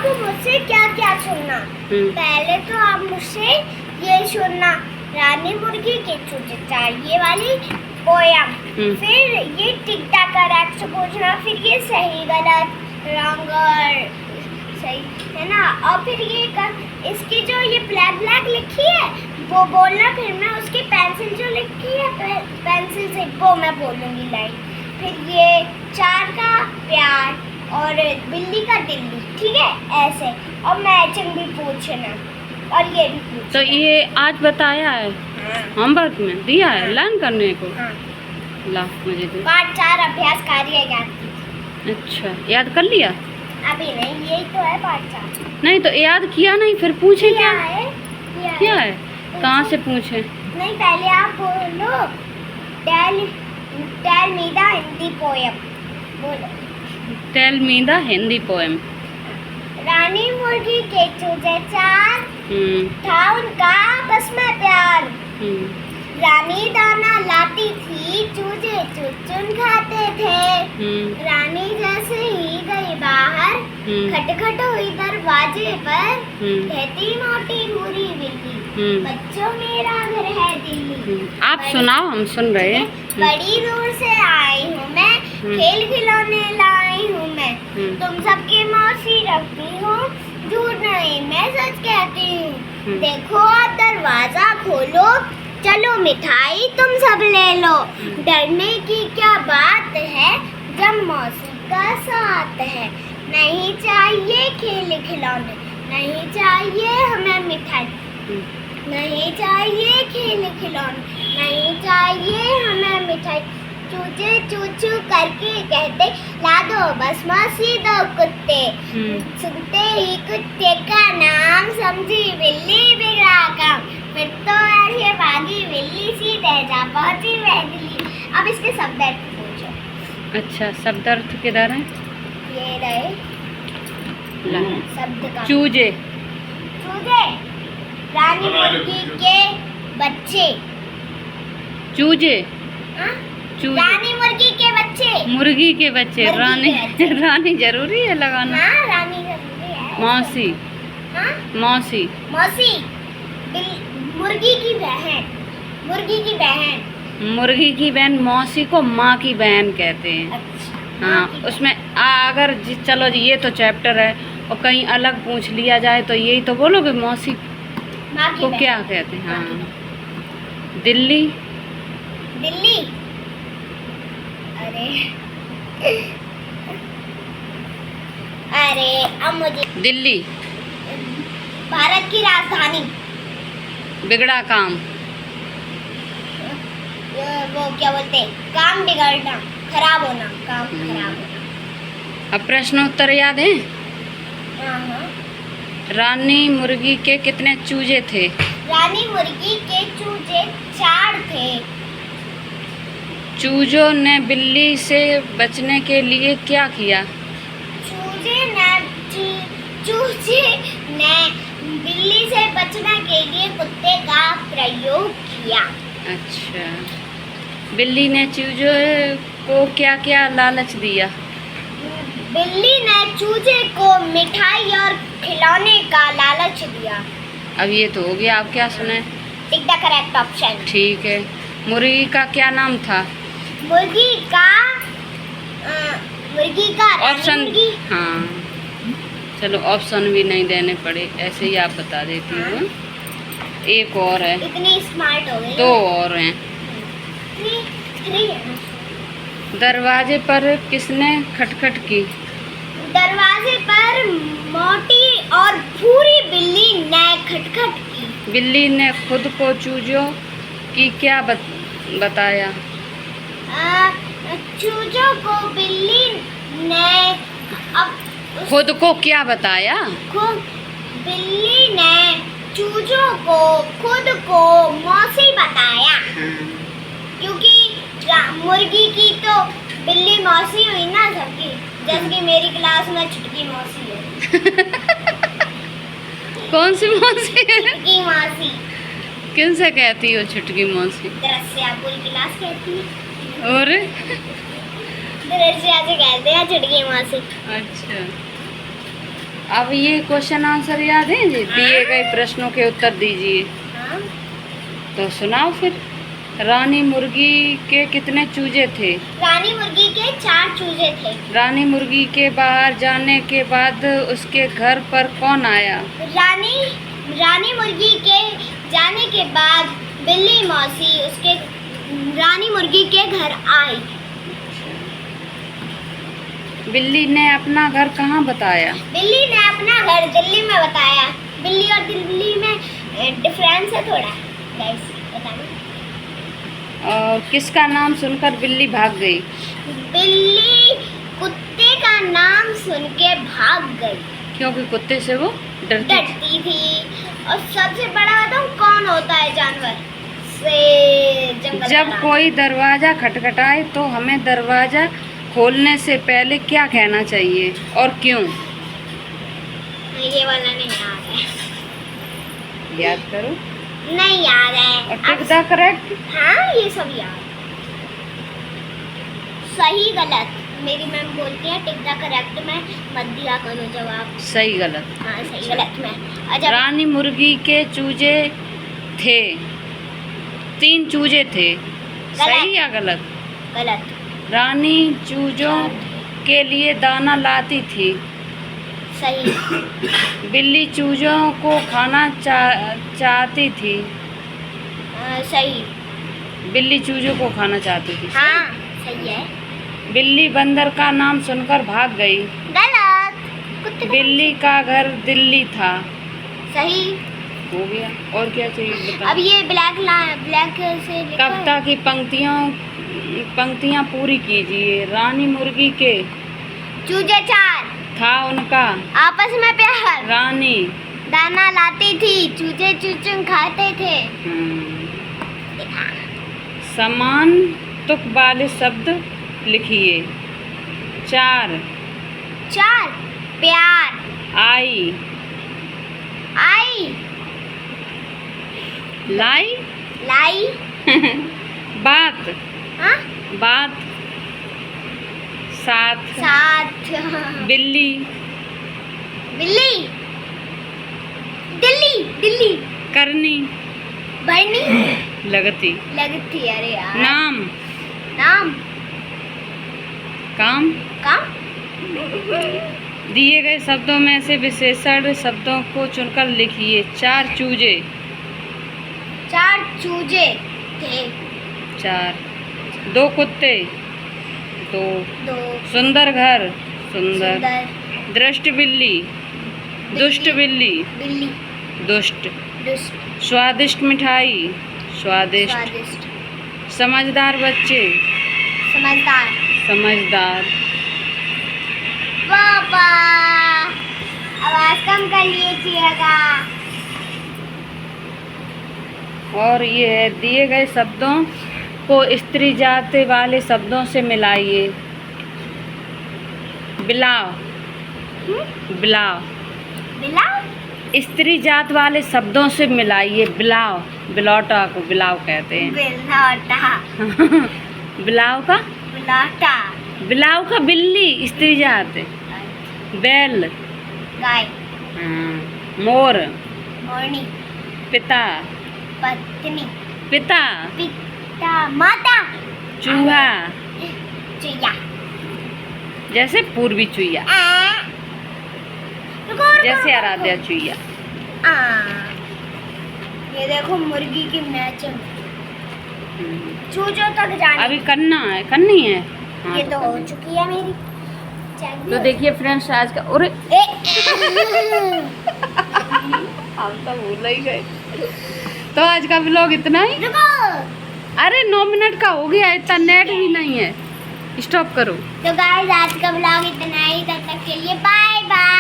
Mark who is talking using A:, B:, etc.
A: आपको मुझसे क्या क्या सुनना। पहले तो आप मुझसे ये सुनना, रानी मुर्गी के चूजे चार, ये वाली पोयम। फिर ये टिक टाक करेक्ट पूछना, फिर ये सही गलत रंग और सही है ना, और फिर ये इसकी जो ये ब्लैक ब्लैक लिखी है वो बोलना, फिर मैं उसकी पेंसिल जो लिखी है पेंसिल से वो मैं बोलूँगी लाइन। फिर ये चार का प्यार और बिल्ली का दिल्ली, ठीक है ऐसे, और मैचिंग भी पूछना और ये भी पूछना।
B: तो ये आज बताया है होमवर्क में दिया है लर्न करने को। ला मुझे दे।
A: पार्ट 4 अभ्यास कार्य याद कीजिए।
B: अच्छा याद कर लिया?
A: अभी नहीं, यही तो है पार्ट 4।
B: नहीं तो याद किया नहीं, फिर पूछे क्या
A: है?
B: क्या है? कहाँ से पूछे?
A: नहीं पहले आप बोलो tell me the Hindi poem बोलो।
B: Tell me the Hindi poem.
A: रानी मुर्गी के चूजे चार, था उनका आपस में प्यार। रानी दाना लाती थी, चूजे चुन चुन खाते थे। रानी जैसे ही गई बाहर, खटखट हुई दरवाजे पर, कहती मोटी भूरी बिल्ली, बच्चों मेरा घर है दिल्ली।
B: आप सुनाओ, हम सुन रहे हैं।
A: बड़ी दूर से आई हूँ मैं, खेल खिलौने लाई हूँ मैं, तुम सबकी मौसी रखती हूँ, झूठ नहीं मैं सच कहती हूँ। देखो आप दरवाजा खोलो, चलो मिठाई तुम सब ले लो, डरने की क्या बात है जब मौसी का साथ है। नहीं चाहिए खेल खिलौने, नहीं चाहिए हमें मिठाई, नहीं चाहिए खेल खिलौने, नहीं चाहिए हमें मिठाई। चूचे चू चू करके कहते, ला दो बस मौसी दो कुत्ते। सुनते ही कुत्ते का नाम, समझी बिल्ली बिगड़ा काम, फिर तो ऐसे भागी बिल्ली, सीधे जा पहुंची वह दिल्ली। अब इसके शब्द अर्थ पूछो।
B: अच्छा शब्द अर्थ किधर है?
A: ये रहे शब्द का।
B: चूजे।
A: चूजे रानी मुर्गी के बच्चे।
B: चूजे
A: हाँ?
B: चूजे
A: रानी मुर्गी के बच्चे।
B: मुर्गी के बच्चे। रानी रानी जरूरी है लगाना।
A: हाँ रानी जरूरी है।
B: मौसी।
A: हाँ?
B: मौसी।
A: मौसी मुर्गी की बहन, मुर्गी की बहन।
B: मुर्गी की बहन मौसी को माँ की बहन कहते हैं।
A: अच्छा,
B: हाँ उसमें अगर चलो जी ये तो चैप्टर है और कहीं अलग पूछ लिया जाए तो यही तो बोलोगे मौसी को क्या कहते हैं। हाँ दिल्ली।
A: दिल्ली अरे अरे अब मुझे
B: दिल्ली
A: भारत की राजधानी।
B: बिगड़ा काम।
A: वो क्या बोलते हैं, काम बिगड़ना, खराब होना, काम खराब होना।
B: अब प्रश्नोत्तर याद है?
A: हाँ।
B: रानी मुर्गी के कितने चूजे थे?
A: रानी मुर्गी के चूजे 4 थे।
B: चूजों ने बिल्ली से बचने के लिए क्या किया? चूजे
A: ने बिल्ली से बचने के लिए कुत्ते का प्रयोग किया।
B: अच्छा बिल्ली ने चूजों को क्या क्या लालच दिया?
A: बिल्ली ने चूजे को मिठाई और खिलौने का लालच दिया।
B: अब ये तो हो गया, आप क्या सुने?
A: Tick the correct option.
B: ठीक है। मुर्गी का क्या नाम था?
A: मुर्गी का
B: ऑप्शन। हाँ चलो ऑप्शन भी नहीं देने पड़े, ऐसे ही आप बता देती हूँ। एक और है।
A: इतनी स्मार्ट हो गई।
B: 2 और हैं।
A: 3 है।
B: दरवाजे पर किसने खटखट की?
A: दरवाजे पर मोटी और भूरी बिल्ली ने खटखट की।
B: बिल्ली ने खुद को चूजों की क्या बताया?
A: चूजों को बिल्ली ने
B: खुद को क्या बताया?
A: बिल्ली ने चूजों को खुद को मौसी बताया। क्योंकि मुर्गी की तो बिल्ली मौसी हुई ना सबकी, जैसे कि मेरी क्लास में छुटकी मौसी है।
B: कौन सी मौसी है?
A: छुटकी मौसी।
B: किन से कहती हो छुटकी मौसी?
A: दरसिया पूरी क्लास कहती है।
B: और
A: दरसिया से कहते हैं छुटकी मौसी।
B: अच्छा अब ये क्वेश्चन आंसर याद है जी? दिए गए प्रश्नों के उत्तर दीजिए।
A: हाँ?
B: तो सुनाओ फिर। रानी मुर्गी के कितने चूजे थे?
A: रानी मुर्गी के 4 चूजे थे।
B: रानी मुर्गी के बाहर जाने के बाद उसके घर पर कौन आया?
A: रानी मुर्गी के जाने के बाद बिल्ली मौसी उसके रानी मुर्गी के घर आई।
B: बिल्ली ने अपना घर कहाँ बताया?
A: बिल्ली ने अपना घर दिल्ली में बताया। बिल्ली और दिल्ली में डिफरेंस है थोड़ा, गाइस बताना।
B: और किसका नाम सुनकर बिल्ली भाग गई?
A: बिल्ली कुत्ते का नाम सुन के भाग गई,
B: क्योंकि कुत्ते से वो डरती
A: थी। और सबसे बड़ा बताऊं कौन होता है जानवर से? जंगल
B: जब
A: का
B: कोई दरवाजा खटखटाए तो हमें दरवाजा खोलने से पहले क्या कहना चाहिए और क्यों?
A: ये वाला नहीं याद है।
B: याद करो।
A: नहीं याद है।
B: और टिक द करेक्ट।
A: हाँ ये सब याद। सही गलत मेरी मैम बोलती है, टिक द करेक्ट में मत दिया करो जवाब।
B: सही गलत।
A: हाँ सही गलत में। अच्छा
B: रानी मुर्गी के चूजे थे, 3 चूजे थे। सही या गलत?
A: गलत।
B: रानी चूजों के लिए दाना लाती थी।
A: सही।
B: बिल्ली चूजों को खाना चाहती थी।
A: सही।
B: बिल्ली चूजों को खाना चाहती थी।
A: हाँ सही है।
B: बिल्ली बंदर का नाम सुनकर भाग गई।
A: गलत। कुत्ते
B: बिल्ली का घर दिल्ली था।
A: सही
B: हो गया। और क्या चाहिए बता?
A: अब ये ब्लैक से लिखा है।
B: कविता की पंक्तियाँ पूरी कीजिए। रानी मुर्गी के
A: चूजे 4
B: था उनका
A: आपस में प्यार।
B: रानी
A: दाना लाती थी, चूजे चुचुन खाते थे।
B: समान तुक वाले शब्द लिखिए। 4
A: प्यार।
B: आई लाई बात
A: हाँ? साथ।
B: बिल्ली
A: दिल्ली
B: करनी
A: बढ़नी
B: लगती।
A: अरे यार।
B: नाम काम दिए गए शब्दों में से विशेषण शब्दों को चुनकर लिखिए। 4 चूजे
A: थे।
B: 4 2 कुत्ते 2
A: 2
B: सुंदर घर सुंदर दृष्ट बिल्ली दुष्ट बिल्ली दुष्ट स्वादिष्ट मिठाई स्वादिष्ट समझदार बच्चे समझदार।
A: पापा आवाज कम कर लीजिएगा।
B: और ये है दिए गए शब्दों को स्त्री जाति वाले शब्दों से मिलाइए। बिलाव स्त्री जात वाले शब्दों से मिलाइए। बिलौटा को बिलाव कहते हैं। बिलाव का बिल्ली स्त्री जात। बैल
A: गाय।
B: मोर
A: मोरनी।
B: पिता
A: पत्नी।
B: पिता
A: माता।
B: चूहा
A: चुया
B: जैसे पूर्वी चुईया जैसे आराध्या चुईया।
A: ये देखो मुर्गी की मैच चूजों तक जाने।
B: अभी करनी है। हाँ,
A: ये तो हो चुकी है मेरी।
B: तो देखिए फ्रेंड्स आज का और हम तो भूल ही गए। तो आज का व्लॉग इतना ही। अरे 9 मिनट का हो गया, इतना नेट भी नहीं है। स्टॉप करो।
A: तो गाइस आज का व्लॉग इतना ही। तब तक के लिए बाय बाय।